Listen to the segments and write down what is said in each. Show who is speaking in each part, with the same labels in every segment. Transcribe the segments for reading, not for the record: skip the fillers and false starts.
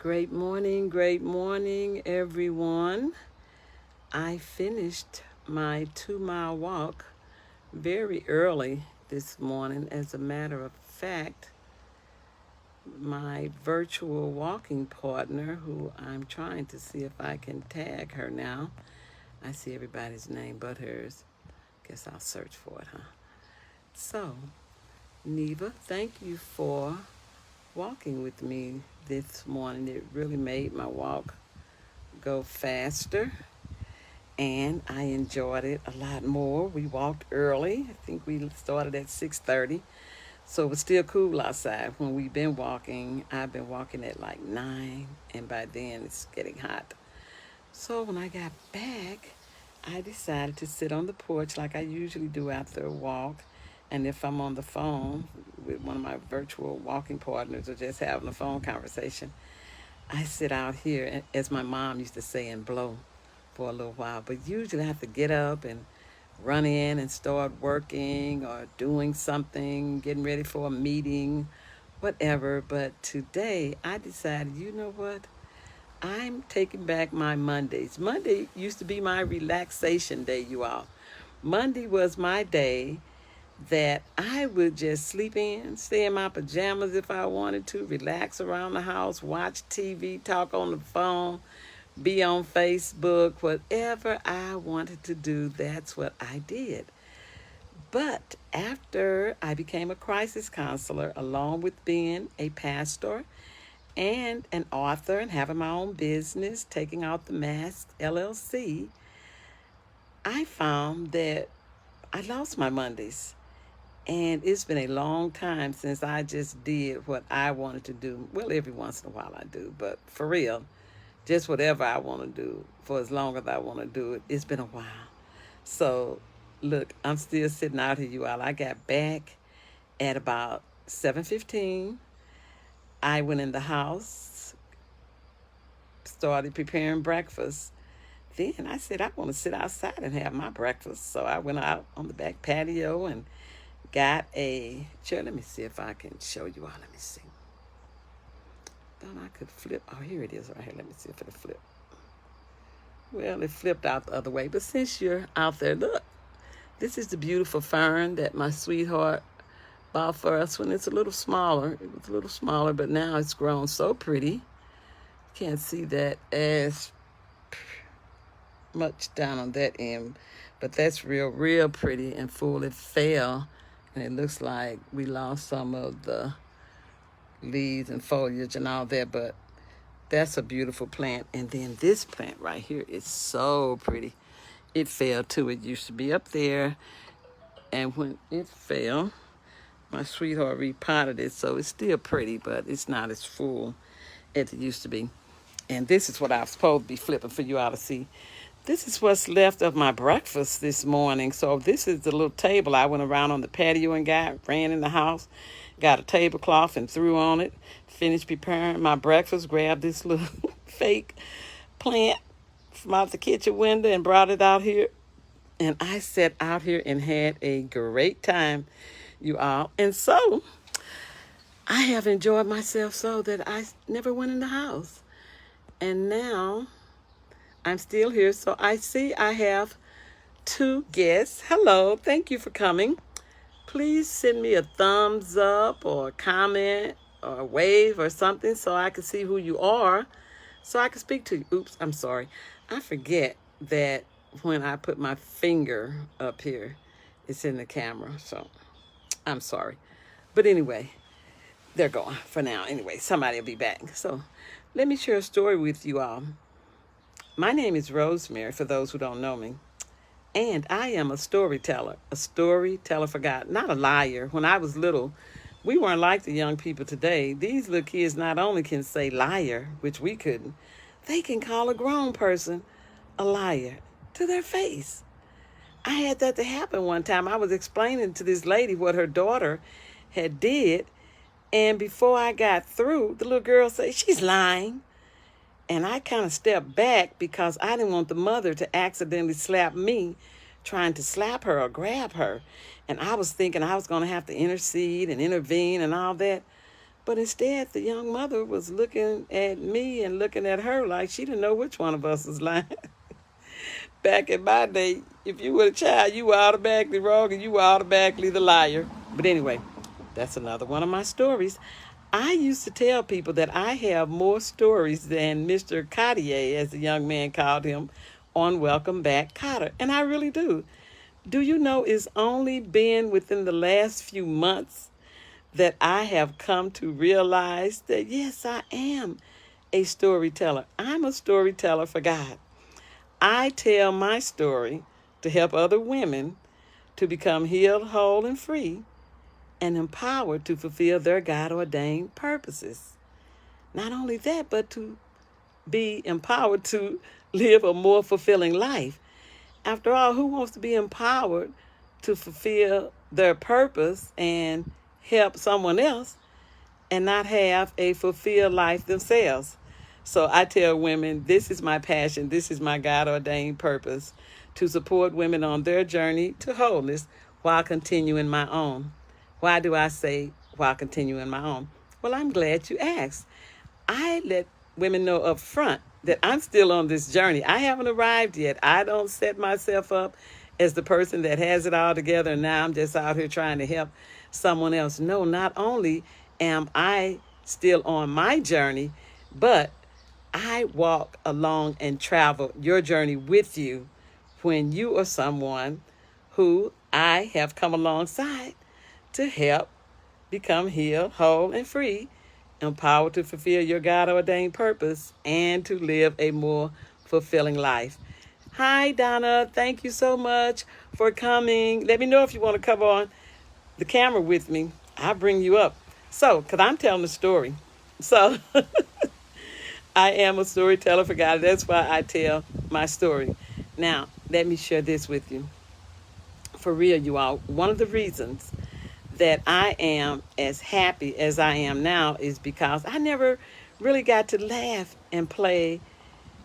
Speaker 1: Great morning, everyone. I finished my 2 mile walk very early this morning. As a matter of fact, my virtual walking partner, who I'm trying to see if I can tag her now, I see everybody's name but hers. Guess I'll search for it, huh? So, Neva, thank you for walking with me this morning. It really made my walk go faster and I enjoyed it a lot more. We walked early. I think we started at 6:30. So it was still cool outside when we've been walking. I've been walking at like 9 and by then it's getting hot. So when I got back, I decided to sit on the porch like I usually do after a walk. And if I'm on the phone with one of my virtual walking partners or just having a phone conversation, I sit out here, as my mom used to say, and blow for a little while. But usually I have to get up and run in and start working or doing something, getting ready for a meeting, whatever. But today I decided, you know what? I'm taking back my Mondays. Monday used to be my relaxation day, you all. Monday was my day that I would just sleep in, stay in my pajamas if I wanted to, relax around the house, watch TV, talk on the phone, be on Facebook, whatever I wanted to do, that's what I did. But after I became a crisis counselor, along with being a pastor and an author and having my own business, Taking Out the Mask LLC, I found that I lost my Mondays. And it's been a long time since I just did what I wanted to do. Well, every once in a while I do, but for real, just whatever I want to do for as long as I want to do it. It's been a while. So, look, I'm still sitting out here, you all. I got back at about 7:15. I went in the house, started preparing breakfast. Then I said I want to sit outside and have my breakfast. So I went out on the back patio and got a chair. Let me see if I can show you all. Let me see. Thought I could flip. Oh, here it is right here. Let me see if it'll flip. Well, it flipped out the other way. But since you're out there, look. This is the beautiful fern that my sweetheart bought for us when it's a little smaller. It was a little smaller, but now it's grown so pretty. Can't see that as much down on that end, but that's real pretty and full. It fell, and it looks like we lost some of the leaves and foliage and all that, but that's a beautiful plant. And then this plant right here is so pretty. It fell too. It used to be up there, and when it fell, my sweetheart repotted it, so it's still pretty, but it's not as full as it used to be. And this is what I was supposed to be flipping for you all to see. This is what's left of my breakfast this morning. So this is the little table I went around on the patio and ran in the house, got a tablecloth and threw on it, finished preparing my breakfast, grabbed this little fake plant from out the kitchen window and brought it out here. And I sat out here and had a great time, you all. And so I have enjoyed myself so that I never went in the house. And now I'm still here. So I see I have two guests. Hello, thank you for coming. Please send me a thumbs up or a comment or a wave or something so I can see who you are, so I can speak to you. Oops, I'm sorry. I forget that when I put my finger up here, it's in the camera. So I'm sorry. But anyway, they're gone for now. Anyway, somebody will be back. So let me share a story with you all. My name is Rosemary, for those who don't know me, and I am a storyteller for God, not a liar. When I was little, we weren't like the young people today. These little kids not only can say liar, which we couldn't, they can call a grown person a liar to their face. I had that to happen one time. I was explaining to this lady what her daughter had did, and before I got through, the little girl said, "She's lying." And I kind of stepped back because I didn't want the mother to accidentally slap me trying to slap her or grab her. And I was thinking I was going to have to intercede and intervene and all that. But instead, the young mother was looking at me and looking at her like she didn't know which one of us was lying. Back in my day, if you were a child, you were automatically wrong and you were automatically the liar. But anyway, that's another one of my stories. I used to tell people that I have more stories than Mr. Cottier, as the young man called him, on Welcome Back, Kotter. And I really do. Do you know it's only been within the last few months that I have come to realize that, yes, I am a storyteller. I'm a storyteller for God. I tell my story to help other women to become healed, whole, and free, and empowered to fulfill their God-ordained purposes. Not only that, but to be empowered to live a more fulfilling life. After all, who wants to be empowered to fulfill their purpose and help someone else and not have a fulfilled life themselves? So I tell women, this is my passion, this is my God-ordained purpose, to support women on their journey to wholeness while continuing my own. Why do I say while continuing my own? Well, I'm glad you asked. I let women know up front that I'm still on this journey. I haven't arrived yet. I don't set myself up as the person that has it all together and now I'm just out here trying to help someone else. No, not only am I still on my journey, but I walk along and travel your journey with you when you are someone who I have come alongside to help become healed, whole, and free, empowered to fulfill your God-ordained purpose and to live a more fulfilling life. Hi, Donna. Thank you so much for coming. Let me know if you want to come on the camera with me. I'll bring you up. So, because I'm telling the story. So, I am a storyteller for God. That's why I tell my story. Now, let me share this with you. For real, you all, one of the reasons that I am as happy as I am now is because I never really got to laugh and play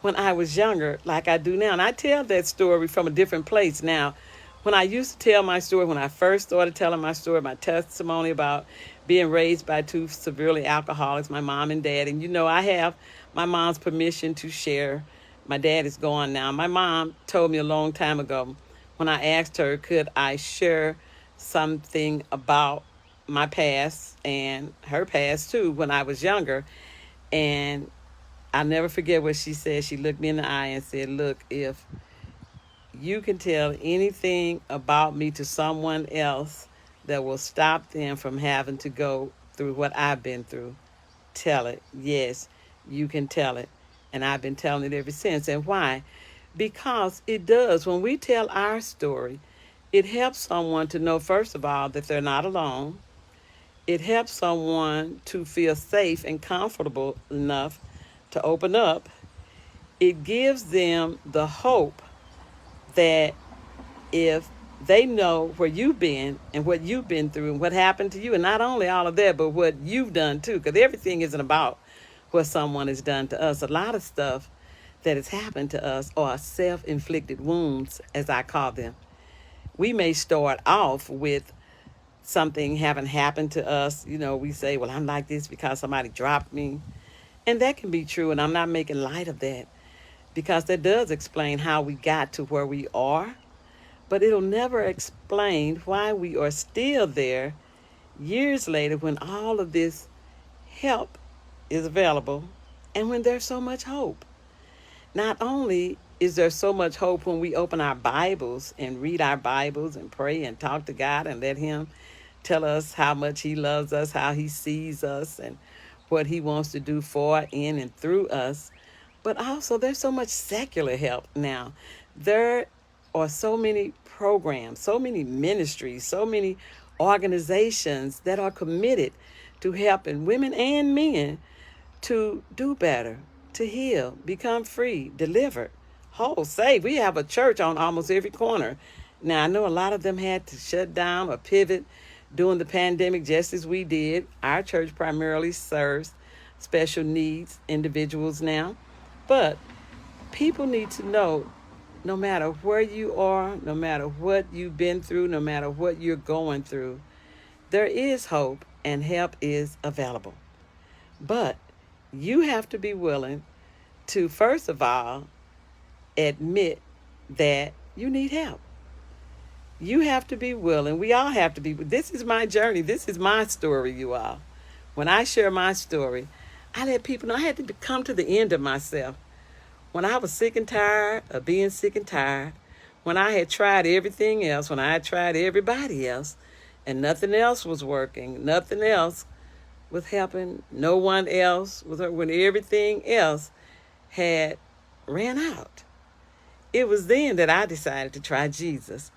Speaker 1: when I was younger like I do now. And I tell that story from a different place now. When I used to tell my story, when I first started telling my story, my testimony about being raised by two severely alcoholics, my mom and dad, and I have my mom's permission to share. My dad is gone now. My mom told me a long time ago when I asked her, could I share something about my past and her past too when I was younger. And I'll never forget what she said. She looked me in the eye and said, look, if you can tell anything about me to someone else that will stop them from having to go through what I've been through, tell it. Yes, you can tell it. And I've been telling it ever since. And why? Because it does. When we tell our story, it helps someone to know, first of all, that they're not alone. It helps someone to feel safe and comfortable enough to open up. It gives them the hope that if they know where you've been and what you've been through and what happened to you, and not only all of that, but what you've done too, because everything isn't about what someone has done to us. A lot of stuff that has happened to us are self-inflicted wounds, as I call them. We may start off with something having happened to us. We say, well, I'm like this because somebody dropped me. And that can be true, and I'm not making light of that because that does explain how we got to where we are. But it'll never explain why we are still there years later when all of this help is available and when there's so much hope. Not only is there so much hope when we open our Bibles and read our Bibles and pray and talk to God and let Him tell us how much He loves us, how He sees us, and what He wants to do for, in, and through us. But also there's so much secular help now. There are so many programs, so many ministries, so many organizations that are committed to helping women and men to do better, to heal, become free, delivered, whole, saved. We have a church on almost every corner. Now, I know a lot of them had to shut down or pivot during the pandemic, just as we did. Our church primarily serves special needs individuals now. But people need to know, no matter where you are, no matter what you've been through, no matter what you're going through, there is hope and help is available. But you have to be willing to, first of all, admit that you need help. You have to be willing. We all have to be. This is my journey. This is my story, you all. When I share my story, I let people know I had to come to the end of myself. When I was sick and tired of being sick and tired, when I had tried everything else, when I had tried everybody else, and nothing else was working, nothing else was helping, no one else was, when everything else had ran out. It was then that I decided to try Jesus.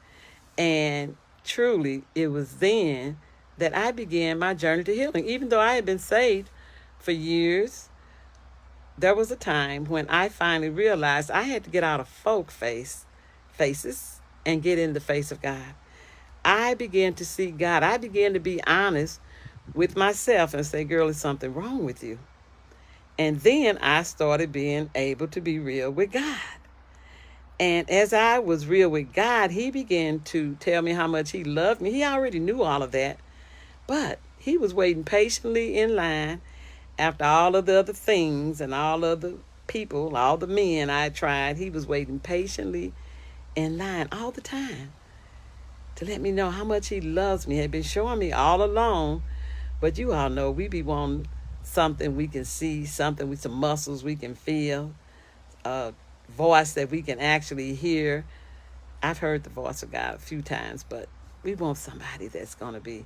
Speaker 1: And truly, it was then that I began my journey to healing. Even though I had been saved for years, there was a time when I finally realized I had to get out of faces and get in the face of God. I began to see God. I began to be honest with myself and say, girl, is something wrong with you? And then I started being able to be real with God. And as I was real with God, he began to tell me how much he loved me. He already knew all of that, but he was waiting patiently in line after all of the other things and all of the people, all the men I tried. He was waiting patiently in line all the time to let me know how much he loves me. He had been showing me all along, but you all know we be wanting something we can see, something with some muscles we can feel, voice that we can actually hear. I've heard the voice of God a few times, but we want somebody that's going to be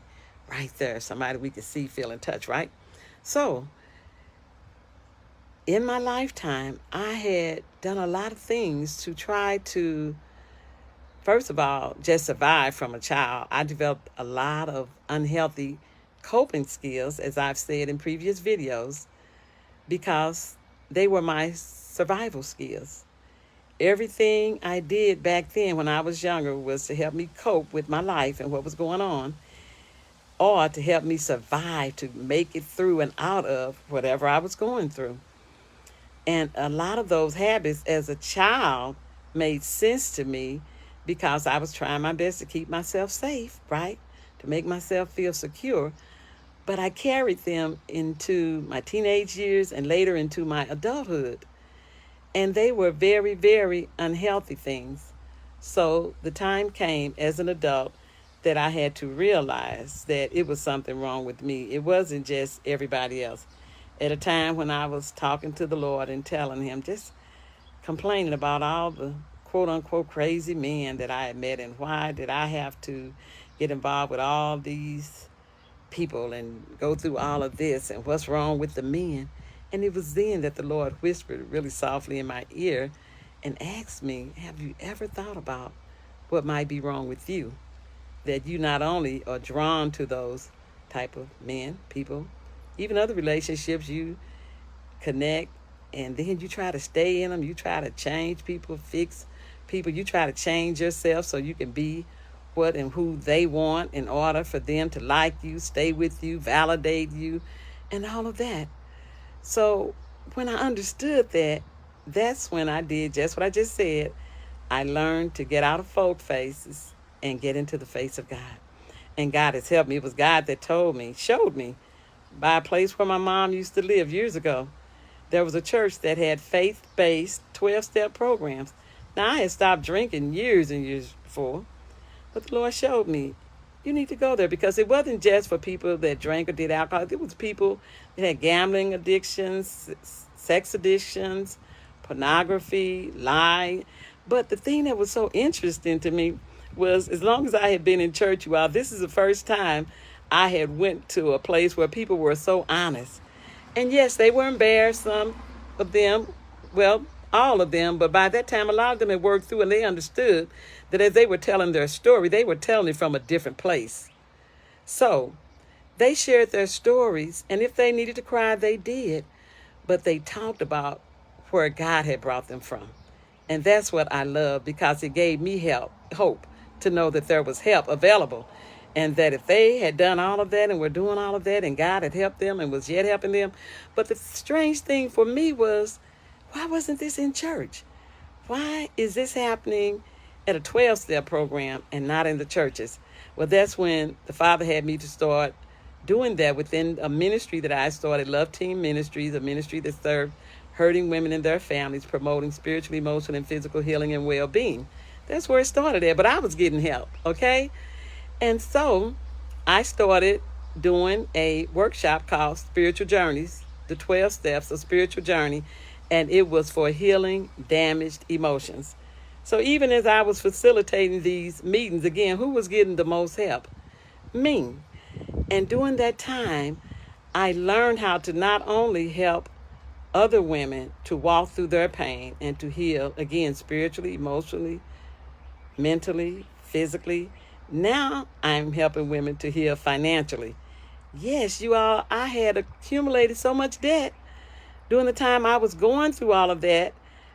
Speaker 1: right there, somebody we can see, feel, and touch, right? So, in my lifetime, I had done a lot of things to try to, first of all, just survive from a child. I developed a lot of unhealthy coping skills, as I've said in previous videos, because they were my survival skills. Everything I did back then when I was younger was to help me cope with my life and what was going on, or to help me survive, to make it through and out of whatever I was going through. And a lot of those habits as a child made sense to me because I was trying my best to keep myself safe, right? To make myself feel secure. But I carried them into my teenage years and later into my adulthood. And they were very, very unhealthy things. So the time came as an adult that I had to realize that it was something wrong with me. It wasn't just everybody else. At a time when I was talking to the Lord and telling him, just complaining about all the quote-unquote crazy men that I had met, and why did I have to get involved with all these people and go through all of this, and what's wrong with the men. And it was then that the Lord whispered really softly in my ear and asked me, have you ever thought about what might be wrong with you? That you not only are drawn to those type of men, people, even other relationships, you connect, and then you try to stay in them. You try to change people, fix people. You try to change yourself so you can be what and who they want in order for them to like you, stay with you, validate you, and all of that. So when I understood that, that's when I did just what I just said. I learned to get out of folk faces and get into the face of God. And God has helped me. It was God that showed me, by a place where my mom used to live years ago. There was a church that had faith-based 12-step programs. Now, I had stopped drinking years and years before, but the Lord showed me, you need to go there, because it wasn't just for people that drank or did alcohol. It was people that had gambling addictions, sex addictions, pornography, lying. But the thing that was so interesting to me was, as long as I had been in church, this is the first time I had went to a place where people were so honest. And yes, they were embarrassed, some of them, well, all of them, but by that time, a lot of them had worked through, and they understood that as they were telling their story, they were telling it from a different place. So they shared their stories, and if they needed to cry, they did. But they talked about where God had brought them from. And that's what I love, because it gave me hope to know that there was help available. And that if they had done all of that and were doing all of that, and God had helped them and was yet helping them. But the strange thing for me was, why wasn't this in church? Why is this happening at a 12-step program and not in the churches? Well, that's when the Father had me to start doing that within a ministry that I started, Love Team Ministries, a ministry that served hurting women and their families, promoting spiritual, emotional, and physical healing and well-being. That's where it started at, but I was getting help, okay? And so I started doing a workshop called Spiritual Journeys, the 12 Steps of Spiritual Journey, and it was for healing damaged emotions. So even as I was facilitating these meetings, again, who was getting the most help? Me. And during that time, I learned how to not only help other women to walk through their pain and to heal, again, spiritually, emotionally, mentally, physically. Now I'm helping women to heal financially. Yes, you all, I had accumulated so much debt during the time I was going through all of that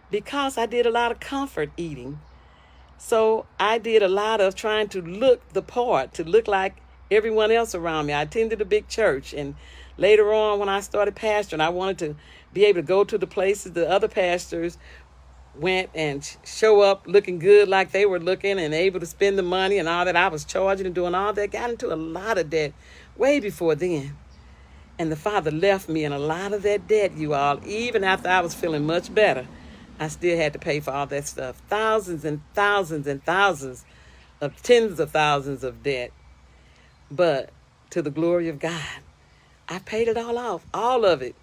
Speaker 1: because I did a lot of comfort eating. So I did a lot of trying to look the part, to look like everyone else around me. I attended a big church, and later on when I started pastoring, I wanted to be able to go to the places the other pastors went and show up looking good like they were looking and able to spend the money and all that. I was charging and doing all that. Got into a lot of debt way before then. And the Father left me in a lot of that debt, you all. Even after I was feeling much better, I still had to pay for all that stuff. Thousands and thousands and thousands of tens of thousands of debt. But to the glory of God, I paid it all off, all of it.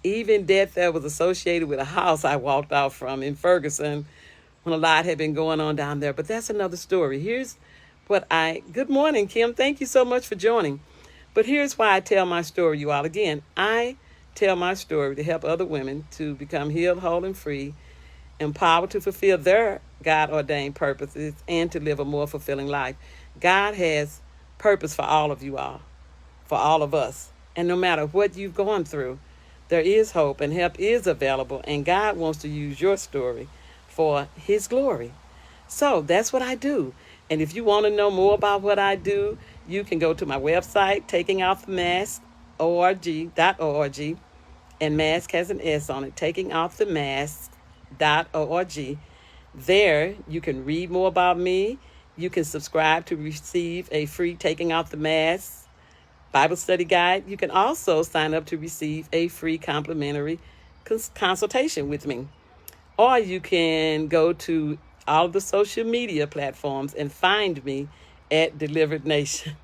Speaker 1: Even debt that was associated with a house I walked out from in Ferguson when a lot had been going on down there. But that's another story. Good morning, Kim. Thank you so much for joining. But here's why I tell my story, you all. Again, I tell my story to help other women to become healed, whole, and free, empowered to fulfill their God-ordained purposes, and to live a more fulfilling life. God has purpose for all of you all, for all of us. And no matter what you've gone through, there is hope and help is available, and God wants to use your story for His glory. So that's what I do. And if you want to know more about what I do, you can go to my website, takingoffthemask.org, and mask has an S on it, takingoffthemask.org. There, you can read more about me. You can subscribe to receive a free Taking Off the Mask Bible study guide. You can also sign up to receive a free complimentary consultation with me. Or you can go to all of the social media platforms and find me at Delivered Nation.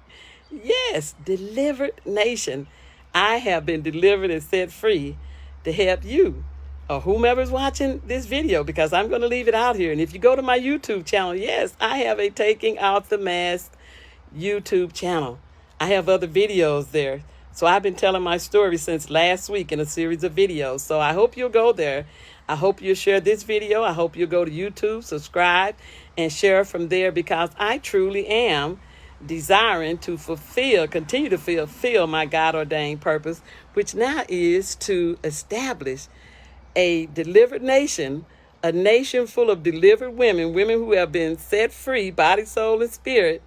Speaker 1: Yes, Delivered Nation. I have been delivered and set free to help you or whomever's watching this video, because I'm going to leave it out here. And if you go to my YouTube channel, yes, I have a Taking Off the Mask YouTube channel. I have other videos there. So I've been telling my story since last week in a series of videos. So I hope you'll go there. I hope you'll share this video. I hope you'll go to YouTube, subscribe, and share from there, because I truly am desiring to continue to fulfill my God-ordained purpose, which now is to establish a delivered nation, a nation full of delivered women who have been set free, body, soul, and spirit,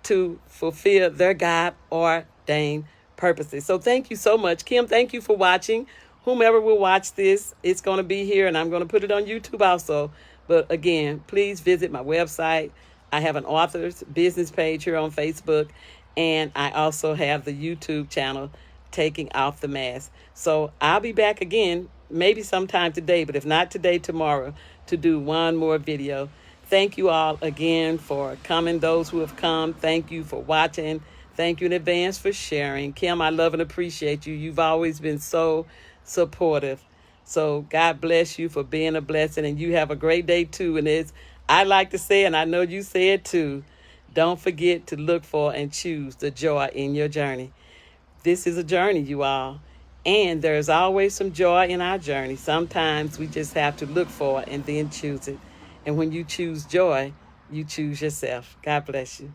Speaker 1: to fulfill their God-ordained purposes. So thank you so much. Kim, thank you for watching. Whomever will watch this, it's going to be here, and I'm going to put it on YouTube also. But again, please visit my website. I have an author's business page here on Facebook, and I also have the YouTube channel, Taking Off the Mask. So I'll be back again, maybe sometime today, but if not today, tomorrow, to do one more video. Thank you all again for coming. Those who have come, thank you for watching. Thank you in advance for sharing. Kim, I love and appreciate you. You've always been so supportive. So God bless you for being a blessing, and you have a great day too. And I like to say, and I know you say it too, don't forget to look for and choose the joy in your journey. This is a journey, you all. And there's always some joy in our journey. Sometimes we just have to look for it and then choose it. And when you choose joy, you choose yourself. God bless you.